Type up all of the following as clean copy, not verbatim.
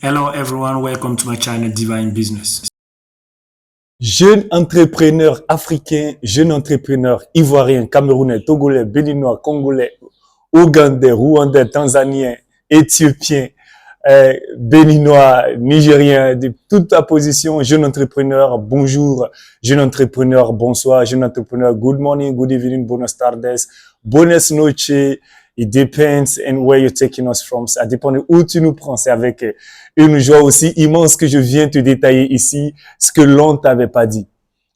Hello everyone, welcome to my channel Divine Business. Jeunes entrepreneurs africains, jeunes entrepreneurs ivoiriens, camerounais, togolais, béninois, congolais, ougandais, rwandais, tanzaniens, éthiopiens, béninois, nigériens, de toute ta position, jeune entrepreneur, bonjour, jeune entrepreneur, bonsoir, jeune entrepreneur, good morning, good evening, buenas tardes, buenas noches. It depends on where you're taking us from. Ça dépend de où tu nous prends. C'est avec une joie aussi immense que je viens te détailler ici ce que l'on t'avait pas dit.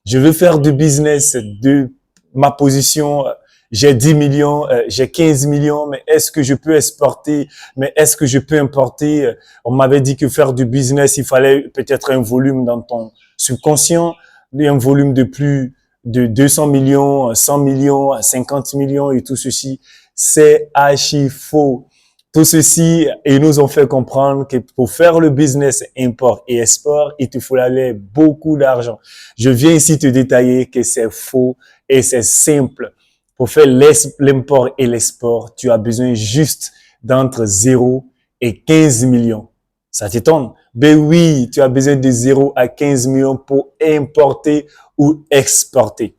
Je veux faire du business de ma position. J'ai 10 millions, j'ai 15 millions, mais est-ce que je peux exporter? Mais est-ce que je peux importer? On m'avait dit que faire du business, il fallait peut-être un volume dans ton subconscient, un volume de plus de 200 millions, 100 millions, 50 millions et tout ceci. C'est archi faux. Tout ceci, ils nous ont fait comprendre que pour faire le business import et export, il te fallait beaucoup d'argent. Je viens ici te détailler que c'est faux et c'est simple. Pour faire l'import et l'export, tu as besoin juste d'entre 0 et 15 millions. Ça t'étonne? Ben oui, tu as besoin de 0 à 15 millions pour importer ou exporter.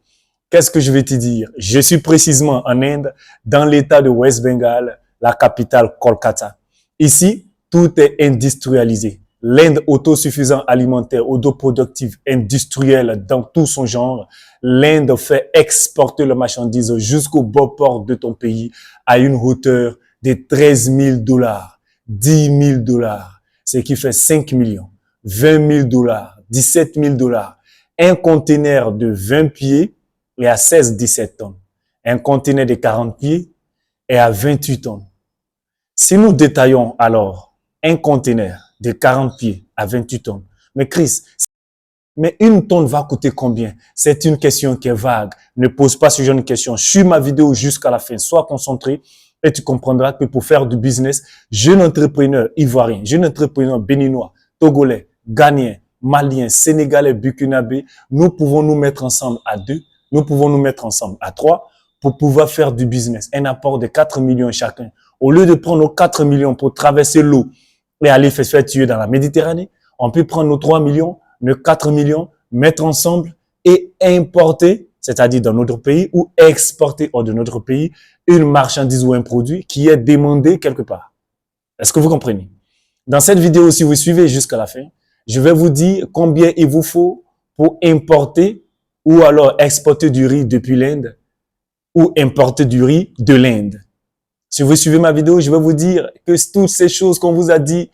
Qu'est-ce que je vais te dire? Je suis précisément en Inde, dans l'état de West Bengal, la capitale Kolkata. Ici, tout est industrialisé. L'Inde autosuffisante alimentaire, autoproductive, industrielle dans tout son genre. L'Inde fait exporter le marchandise jusqu'au beau port de ton pays à une hauteur de 13 000 $, 10 000 $, ce qui fait 5 millions, 20 000 $, 17 000 $. Un conteneur de 20 pieds est à 16-17 tonnes. Un conteneur de 40 pieds est à 28 tonnes. Si nous détaillons alors un conteneur de 40 pieds à 28 tonnes, mais Chris, mais une tonne va coûter combien? C'est une question qui est vague. Ne pose pas ce genre de question. Suis ma vidéo jusqu'à la fin. Sois concentré et tu comprendras que pour faire du business, jeune entrepreneur ivoirien, jeune entrepreneur béninois, togolais, ghanéen, malien, sénégalais, burkinabé, nous pouvons nous mettre ensemble à 2. Nous pouvons nous mettre ensemble à 3 pour pouvoir faire du business. Un apport de 4 millions chacun. Au lieu de prendre nos 4 millions pour traverser l'eau et aller se faire tuer dans la Méditerranée, on peut prendre nos 3 millions, nos 4 millions, mettre ensemble et importer, c'est-à-dire dans notre pays, ou exporter hors de notre pays, une marchandise ou un produit qui est demandé quelque part. Est-ce que vous comprenez? Dans cette vidéo, si vous suivez jusqu'à la fin, je vais vous dire combien il vous faut pour importer ou alors exporter du riz depuis l'Inde ou importer du riz de l'Inde. Si vous suivez ma vidéo, je vais vous dire que toutes ces choses qu'on vous a dit,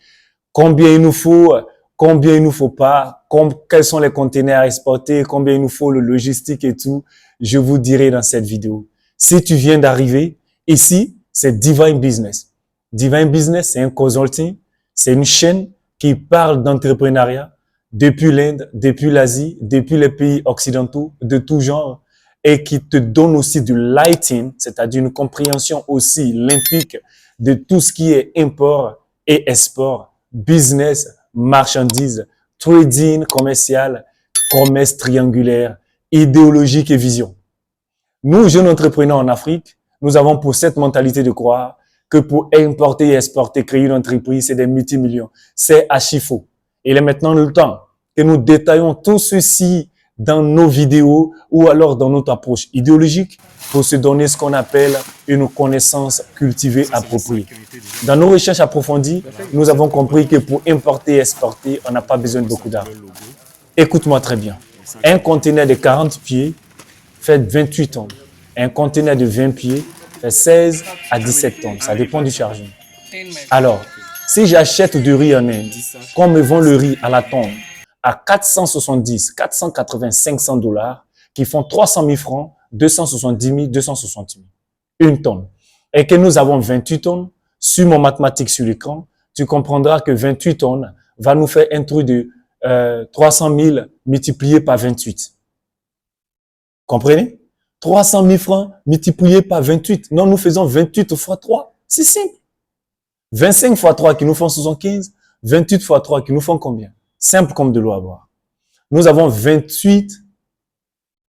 combien il nous faut, combien il nous faut pas, quels sont les conteneurs à exporter, combien il nous faut le logistique et tout, je vous dirai dans cette vidéo. Si tu viens d'arriver, ici, c'est Divine Business. Divine Business, c'est un consulting, c'est une chaîne qui parle d'entrepreneuriat depuis l'Inde, depuis l'Asie, depuis les pays occidentaux, de tout genre, et qui te donne aussi du lighting, c'est-à-dire une compréhension aussi limpide de tout ce qui est import et export, business, marchandises, trading commercial, commerce triangulaire, idéologique et vision. Nous, jeunes entrepreneurs en Afrique, nous avons pour cette mentalité de croire que pour importer et exporter, créer une entreprise, c'est des multimillions. C'est archi faux. Il est maintenant le temps que nous détaillons tout ceci dans nos vidéos ou alors dans notre approche idéologique pour se donner ce qu'on appelle une connaissance cultivée appropriée. Dans nos recherches approfondies, nous avons compris que pour importer et exporter, on n'a pas besoin de beaucoup d'argent. Écoute-moi très bien. Un conteneur de 40 pieds fait 28 tonnes. Un conteneur de 20 pieds fait 16 à 17 tonnes. Ça dépend du chargement. Alors, si j'achète du riz en Inde, qu'on me vend le riz à la tonne à 470, 480, 500 $, qui font 300 000 francs, 270 000, 260 000. Une tonne. Et que nous avons 28 tonnes, sur mon mathématique sur l'écran, tu comprendras que 28 tonnes va nous faire un truc de 300 000 multiplié par 28. Comprenez? 300 000 francs multiplié par 28. Non, nous faisons 28 fois 3. C'est simple. 25 fois 3 qui nous font 75. 28 fois 3 qui nous font combien? Simple comme de l'eau à boire. Nous avons 28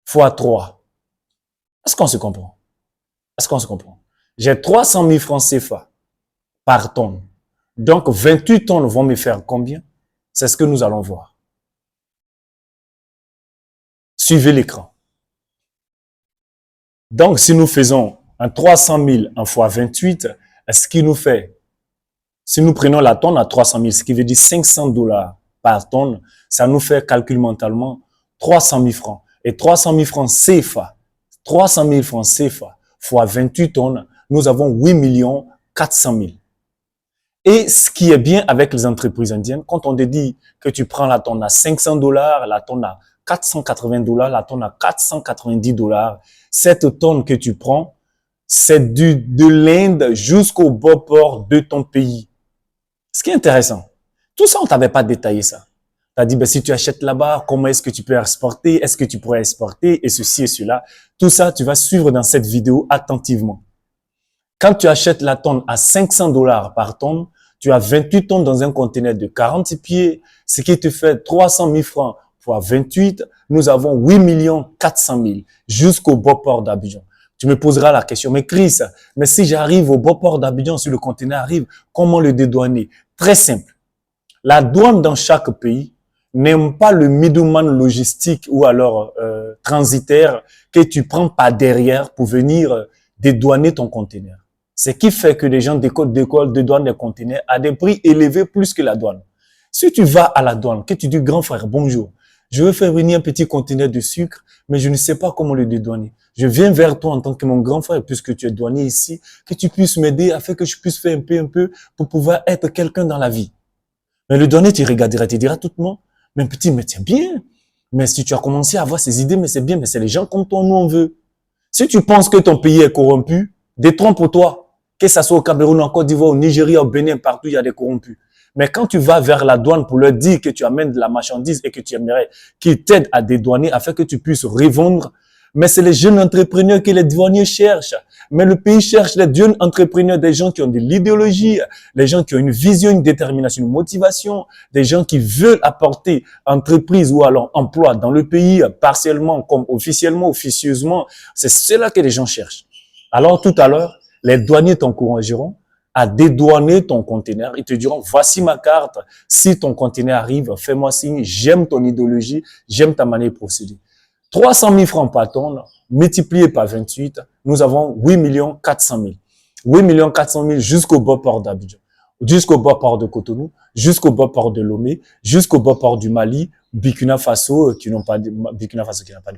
fois 3. Est-ce qu'on se comprend? Est-ce qu'on se comprend? J'ai 300 000 francs CFA par tonne. Donc, 28 tonnes vont me faire combien? C'est ce que nous allons voir. Suivez l'écran. Donc, si nous faisons un 300 000 en fois 28, ce qui nous fait, si nous prenons la tonne à 300 000, ce qui veut dire 500 $ par tonne, ça nous fait, calcul mentalement, 300 000 francs. Et 300 000 francs CFA, 300 000 francs CFA fois 28 tonnes, nous avons 8 400 000. Et ce qui est bien avec les entreprises indiennes, quand on te dit que tu prends la tonne à 500 $, la tonne à 480 $, la tonne à 490 $, cette tonne que tu prends, c'est de l'Inde jusqu'au bord port de ton pays. Ce qui est intéressant, tout ça, on t'avait pas détaillé ça. Tu as dit, ben, si tu achètes là-bas, comment est-ce que tu peux exporter? Est-ce que tu pourrais exporter? Et ceci et cela. Tout ça, tu vas suivre dans cette vidéo attentivement. Quand tu achètes la tonne à 500 $ par tonne, tu as 28 tonnes dans un conteneur de 40 pieds, ce qui te fait 300 000 francs fois 28. Nous avons 8 400 000 jusqu'au beau port d'Abidjan. Tu me poseras la question, mais Chris, mais si j'arrive au beau port d'Abidjan, si le conteneur arrive, comment le dédouaner? Très simple. La douane dans chaque pays n'aime pas le middleman logistique ou alors transitaire que tu prends par derrière pour venir dédouaner ton conteneur. Ce qui fait que les gens dédouanent des conteneurs à des prix élevés plus que la douane. Si tu vas à la douane, que tu dis, grand frère, bonjour, je veux faire venir un petit conteneur de sucre, mais je ne sais pas comment le dédouaner. Je viens vers toi en tant que mon grand frère, puisque tu es douanier ici, que tu puisses m'aider afin que je puisse faire un peu pour pouvoir être quelqu'un dans la vie. Mais le douanier, tu regarderas, tu diras tout le monde, mais petit, mais c'est bien. Mais si tu as commencé à avoir ces idées, mais c'est bien, mais c'est les gens comme toi, nous on veut. Si tu penses que ton pays est corrompu, détrompe-toi. Que ça soit au Cameroun, en Côte d'Ivoire, au Nigeria, au Bénin, partout, il y a des corrompus. Mais quand tu vas vers la douane pour leur dire que tu amènes de la marchandise et que tu aimerais qu'ils t'aident à dédouaner afin que tu puisses revendre, mais c'est les jeunes entrepreneurs que les douaniers cherchent. Mais le pays cherche les jeunes entrepreneurs, des gens qui ont de l'idéologie, des gens qui ont une vision, une détermination, une motivation, des gens qui veulent apporter entreprise ou alors emploi dans le pays, partiellement, comme officiellement, officieusement. C'est cela que les gens cherchent. Alors tout à l'heure, les douaniers t'encourageront à dédouaner ton conteneur. Ils te diront, voici ma carte. Si ton conteneur arrive, fais-moi signe. J'aime ton idéologie. J'aime ta manière de procéder. 300 000 francs par tonne, multiplié par 28, nous avons 8 400 000. 8 400 000 jusqu'au bas port d'Abidjan, jusqu'au bas port de Cotonou, jusqu'au bas port de Lomé, jusqu'au bas port du Mali, Burkina Faso, qui n'a pas de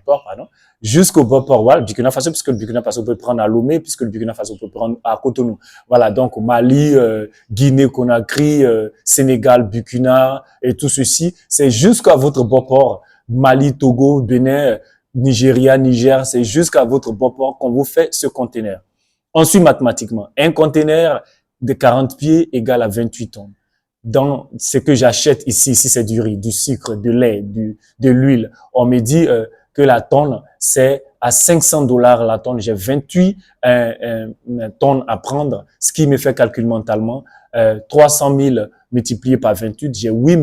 port, pardon, jusqu'au bas port, voilà, Burkina Faso, puisque le Burkina Faso peut prendre à Lomé, puisque le Burkina Faso peut prendre à Cotonou. Voilà, donc Mali, Guinée, Conakry, Sénégal, Burkina, et tout ceci, c'est jusqu'à votre bas port, Mali, Togo, Bénin, Nigeria, Niger, c'est jusqu'à votre bas port qu'on vous fait ce conteneur. Ensuite, mathématiquement, un conteneur de 40 pieds égale à 28 tonnes. Dans ce que j'achète ici c'est du riz, du sucre, de lait, de l'huile, on me dit que la tonne, c'est à 500 $ la tonne. J'ai 28 tonnes à prendre, ce qui me fait calculer mentalement 300 000 multiplié par 28, j'ai 8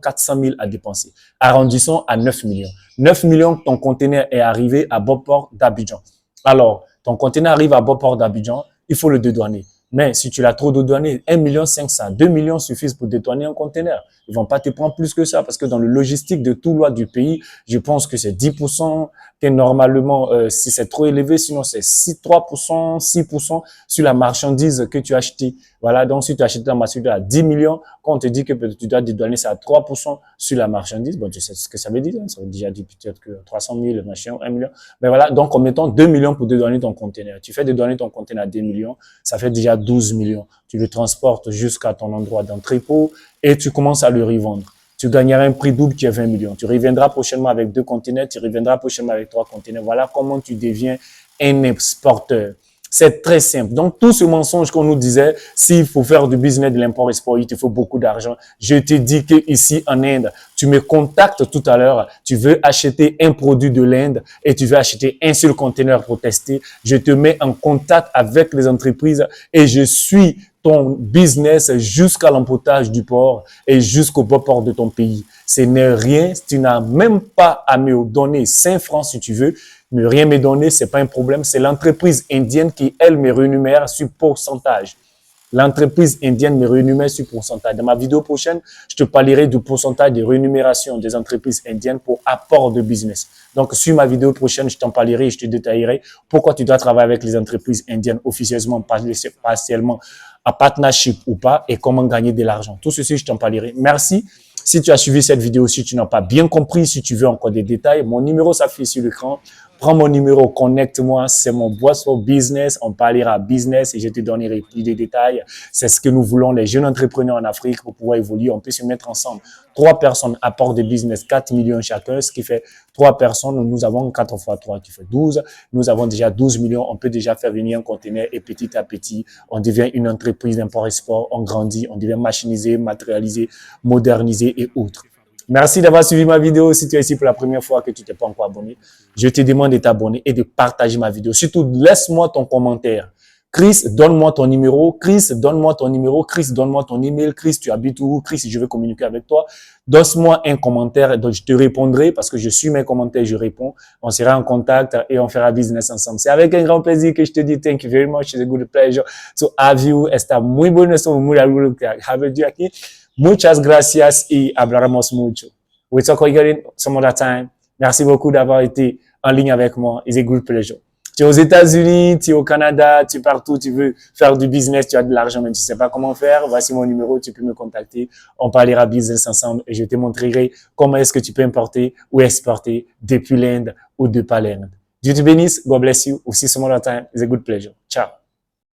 400 000 à dépenser. Arrondissons à 9 millions. 9 millions, ton conteneur est arrivé à bon port d'Abidjan. Alors, ton conteneur arrive à bon port d'Abidjan, il faut le dédouaner. Mais si tu l'as trop dédouané, 1 500 000, 2 millions suffisent pour dédouaner un conteneur. Ils vont pas te prendre plus que ça parce que dans le logistique de tout loi du pays, je pense que c'est 10% que normalement, si c'est trop élevé, sinon c'est 3%, 6% sur la marchandise que tu as achetée. Voilà, donc si tu achètes la marchandise à 10 millions, quand on te dit que tu dois dédouaner ça à 3% sur la marchandise, bon, tu sais ce que ça veut dire, hein, ça veut déjà dire peut-être que 300 000, machin, 1 million. Mais voilà, donc en mettant 2 millions pour dédouaner ton conteneur. Tu fais dédouaner ton conteneur à 2 millions, ça fait déjà 12 millions. Tu le transportes jusqu'à ton endroit d'entrepôt et tu commences à le revendre. Tu gagneras un prix double qui est 20 millions. Tu reviendras prochainement avec 2 conteneurs, tu reviendras prochainement avec 3 conteneurs. Voilà comment tu deviens un exporteur. C'est très simple. Donc, tout ce mensonge qu'on nous disait, s'il faut faire du business de l'import-export, il te faut beaucoup d'argent. Je te dis que ici en Inde, tu me contactes tout à l'heure, tu veux acheter un produit de l'Inde et tu veux acheter un seul conteneur pour tester. Je te mets en contact avec les entreprises et je suis ton business jusqu'à l'emportage du port et jusqu'au beau port de ton pays. Ce n'est rien, tu n'as même pas à me donner 5 francs si tu veux, mais rien me donner, c'est pas un problème, c'est l'entreprise indienne qui, elle, me rémunère sur pourcentage. l'entreprise indienne me rémunère sur pourcentage. Dans ma vidéo prochaine, je te parlerai du pourcentage de rémunération des entreprises indiennes pour apport de business. Donc, sur ma vidéo prochaine, je t'en parlerai et je te détaillerai pourquoi tu dois travailler avec les entreprises indiennes officieusement, partiellement, à partnership ou pas, et comment gagner de l'argent. Tout ceci, je t'en parlerai. Merci. Si tu as suivi cette vidéo, si tu n'as pas bien compris, si tu veux encore des détails, mon numéro s'affiche sur l'écran. Prends mon numéro, connecte-moi, c'est mon boss for business, on parlera business et je te donnerai plus de détails. C'est ce que nous voulons, les jeunes entrepreneurs en Afrique, pour pouvoir évoluer. On peut se mettre ensemble. 3 personnes apportent de business, 4 millions chacun, ce qui fait 3 personnes. Nous avons 4 fois 3 qui fait 12. Nous avons déjà 12 millions. On peut déjà faire venir un conteneur et petit à petit, on devient une entreprise d'import-export. On grandit, on devient machinisé, matérialisé, modernisé et autres. Merci d'avoir suivi ma vidéo. Si tu es ici pour la première fois que tu t'es pas encore abonné, je te demande de t'abonner et de partager ma vidéo. Surtout, laisse-moi ton commentaire. Chris, donne-moi ton numéro. Chris, donne-moi ton numéro. Chris, donne-moi ton email. Chris, tu habites où? Chris, je veux communiquer avec toi. Donne-moi un commentaire, donc je te répondrai parce que je suis mes commentaires, je réponds. On sera en contact et on fera business ensemble. C'est avec un grand plaisir que je te dis thank you very much. It's a good pleasure to have you. Está muy bueno eso, muy algo que have you aquí. Muchas gracias y hablaremos mucho. We talk again some other time. Merci beaucoup d'avoir été en ligne avec moi. It's a good pleasure. Tu es aux États-Unis, tu es au Canada, tu es partout, tu veux faire du business, tu as de l'argent, mais tu sais pas comment faire. Voici mon numéro, tu peux me contacter. On parlera business ensemble et je te montrerai comment est-ce que tu peux importer ou exporter depuis l'Inde ou de pas l'Inde. Dieu te bénisse. God bless you. We'll see some other time. It's a good pleasure. Ciao.